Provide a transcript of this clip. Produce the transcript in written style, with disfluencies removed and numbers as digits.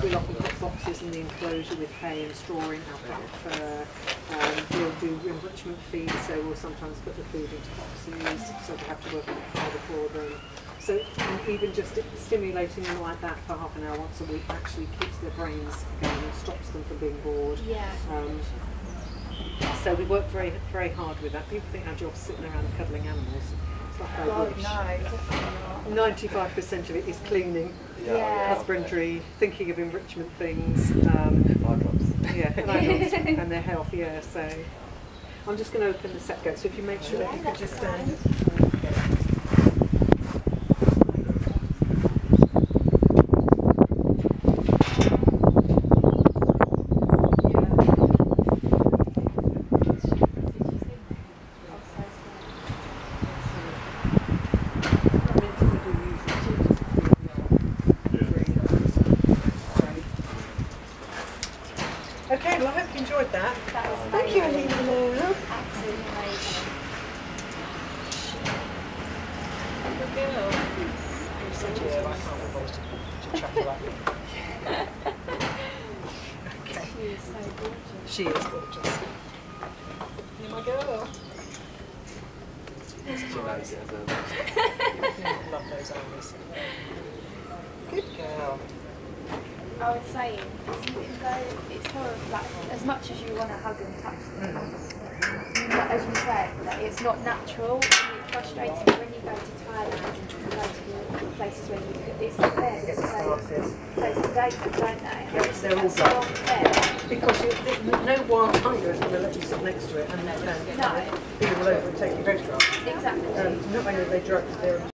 we'll often put boxes in the enclosure with hay and straw in, alpaca fur. We'll do enrichment feeds, so we'll sometimes put the food into boxes, so we have to work a bit harder for them. So even just stimulating them like that for half an hour once a week actually keeps their brains going and stops them from being bored. Yeah. So we work very, very hard with that. People think our job's sitting around cuddling animals. It's not very God, rubbish. no, definitely not. 95% of it is cleaning, Yeah. husbandry, thinking of enrichment things, yeah, and their health, yeah. So I'm just going to open the set gate, so if you make sure that you could just Okay, well I hope you enjoyed that. That was Thank you, amazing. Alina. Absolutely amazing. Good girl. You're such a I can't be bothered to chat about you. Okay. She is so gorgeous. She is gorgeous. You're my girl. Love those eyes. Good girl. I was saying, it's more of like, as much as you want to hug and touch them, but as you said, like, it's not natural, and it's frustrating when you go to Thailand and you go to the places where you could, it's the best, so sedated, don't they? Yes, they're all done. Because no wild tiger is going to let you sit next to it and then No. be all over and take your photograph. Exactly. Not only are they drugged, they're